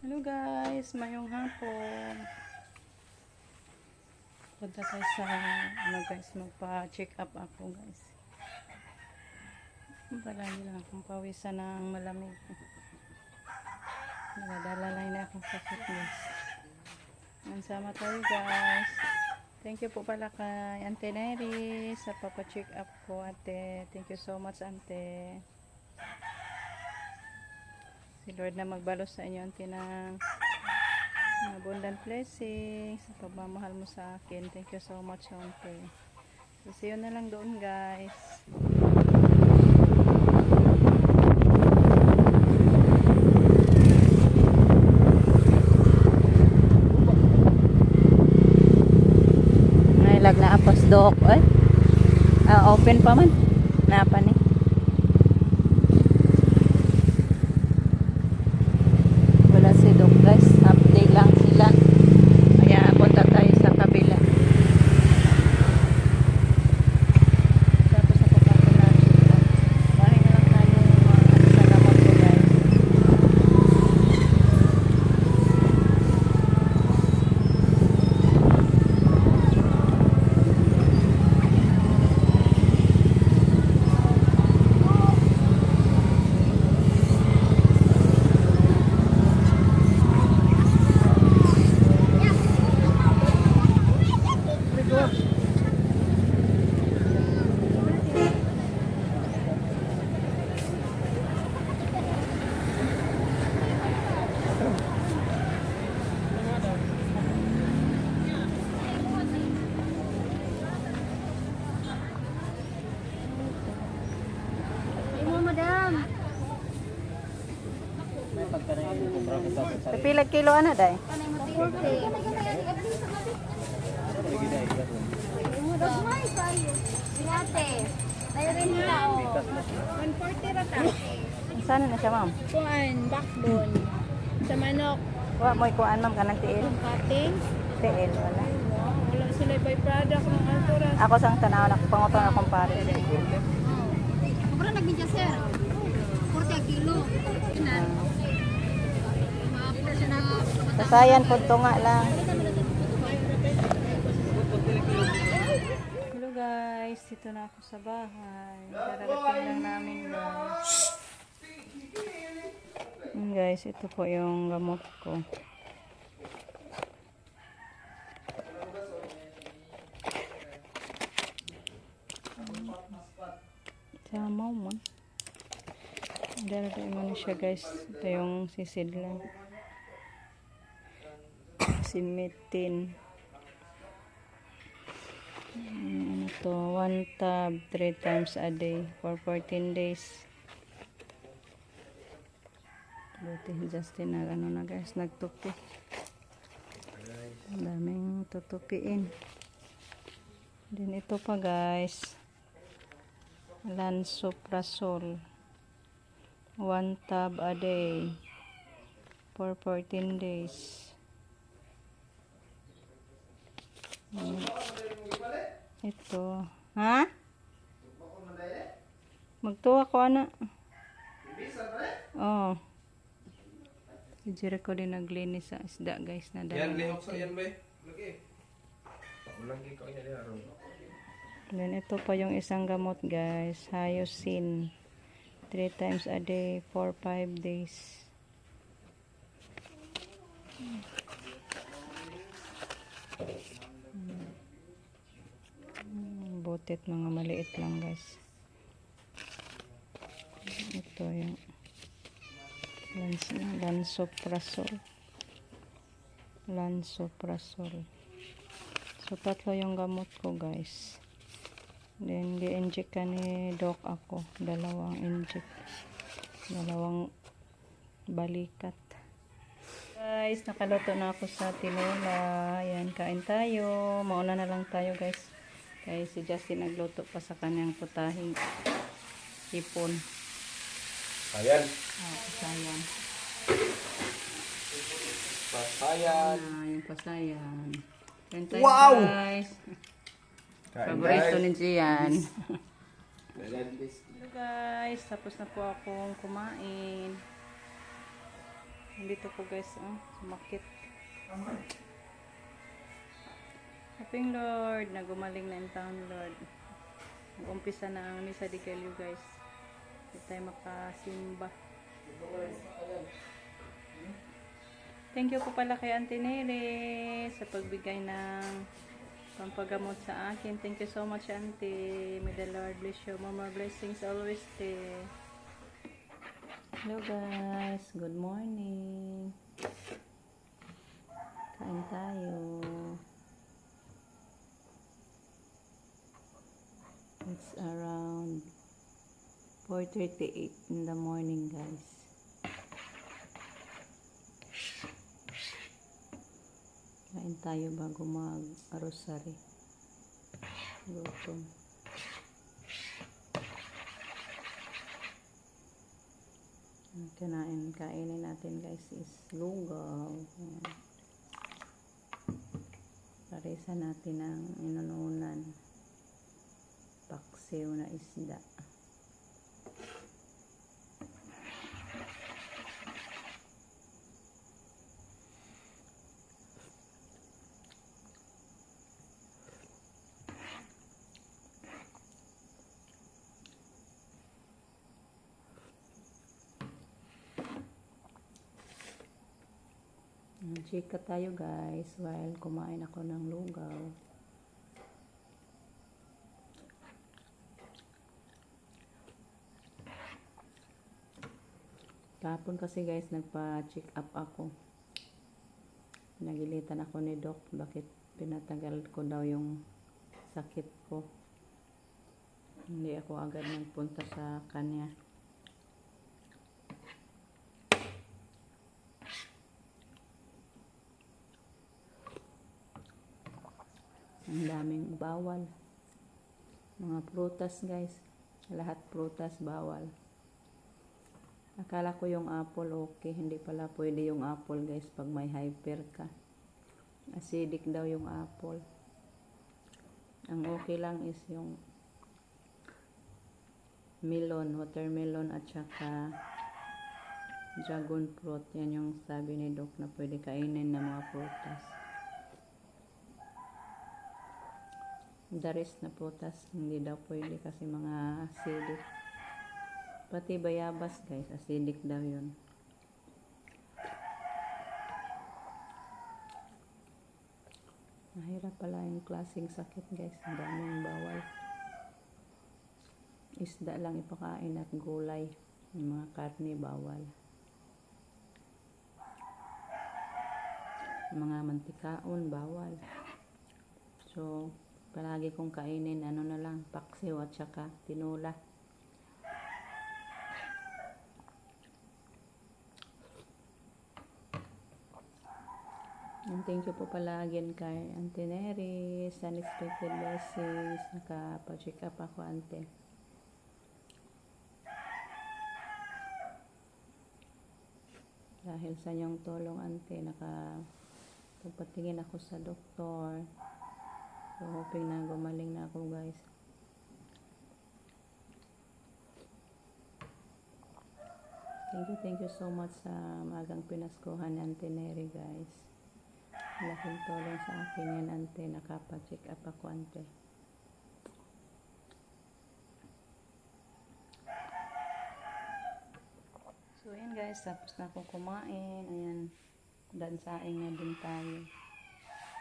Hello guys, mayong hapon. Punta tayo sa guys, magpa-check up ako guys. Palagi lang akong pawisan ng malamig. Nagadala lang na akong sakit guys. Mansama tayo guys. Thank you po pala kay Ante Neri sa papa-check up ko, ate. Thank you so much, ante. Si Lord na magbalos sa inyo, ante, ng abundant blessings sa pagmamahal mo sa akin. Thank you so much, ante. So, see you na lang doon guys. Nailag na apos dok ay. Open pa man. Napa ni. Wala si dok guys. Update lang sila. Kaya punta tayo sa kabila. Tapos ako pa na. Bahay na lang tayo sa lamot ko guys. Pila kilo ana day? Sana na siya ma'am? Kuan, backbone. Sa manok. Wa mo ikuan ma'am kanang tiil. Cutting. Tiil wala. Wala sila byproduct ng Alturas. Ako sang tanaw na pangutan akong pare. Mura nagbidya sir. 40 kilo. Kasayan po tunga lang. Hello guys, dito na ako sa bahay. Kararating lang namin guys. Guys, ito po yung gamot ko. Tamaw man. Darating mo na siya guys. Ito yung sisid lang. Simitin. Ito, 1 tab 3 times a day for 14 days. Buti Justin na ano na guys, nagtupi. Ang daming tutupiin. Then ito pa guys, Lansoprazole 1 tab a day for 14 days. Ito. Ha? Magtuwa ko ana. Oh. Si Jericho din naglinis sa isda guys na dala. Yan lihok sa yan ba? Lagi. Lagi ko yan aron. Then ito pa yung isang gamot guys, Hyoscine 3 times a day for 5 days. Butit mga maliit lang guys. Ito yung Lansoprazole. So tatlo yung gamot ko guys. Then gi-inject ka ni doc ako. Dalawang balikat. Guys, nakaluto na ako sa tinola. Ayan, kain tayo. Mauna na lang tayo guys. Kaya si Justin nagluto pa sa kanyang putahing hipon. Ayan. Pasayan. Pasayan. Yung pasayan. Kain tayo Wow! guys. Paborito ni Gian. Hello guys, tapos na po akong kumain. Nandito ko guys, sumakit. Haping Lord, nagumaling na ang taon Lord. Nag-umpisa na ang Misa de Gallo guys. Hindi tayo makasimba. Thank you po pala kay Auntie Nere sa pagbigay ng pampagamot sa akin. Thank you so much Auntie. May the Lord bless you. More blessings always stay. Hello guys, good morning. Kain tayo. It's around 4:38 in the morning guys. Kain tayo bago mag-rosary. Gutom. Ang kainin natin guys is lugaw. Ayan. Parisa natin ang inununan. Paksiw na isda. Chika tayo guys while kumain ako ng lugaw. Kahapon kasi guys nagpa-check up ako. Nagilitan ako ni Doc bakit pinatagal ko daw yung sakit ko. Hindi ako agad nagpunta sa kanya. Ang daming bawal. Mga prutas guys. Lahat prutas bawal. Akala ko yung apple okay. Hindi pala pwede yung apple guys pag may hyper ka. Acidic daw yung apple. Ang okay lang is yung melon, watermelon at saka dragon fruit. Yan yung sabi ni Doc na pwede kainin na mga prutas. The rest na prutas hindi daw pwede kasi mga acidic. Pati bayabas guys, acidic daw yun. Mahirap pala yung klaseng sakit guys. Ang daming bawal. Isda lang ipakain at gulay. Yung mga karne bawal. Yung mga mantikaon bawal. So, palagi kong kainin ano na lang, paksiw at saka tinola. And thank you po palagi kay Auntie Neri sa unexpected blessings. Nakapa-check up ako Auntie. Dahil sa inyong tulong Auntie, nakapagpatingin ako sa doktor. So hoping na gumaling na ako guys. Thank you so much sa magang pinaskuhan ni Auntie Neri guys. Malaking tulong sa akin yan Auntie. Nakapa-check up ako Auntie. So ayan guys, tapos na akong kumain. Ayan, dansaing na din tayo.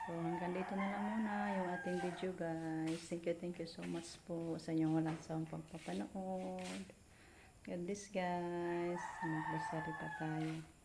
So hanggang dito na lang muna yung ating video guys. Thank you so much po sa inyong walang sawang pagpapanood. God bless guys. Mag-rosary pa tayo.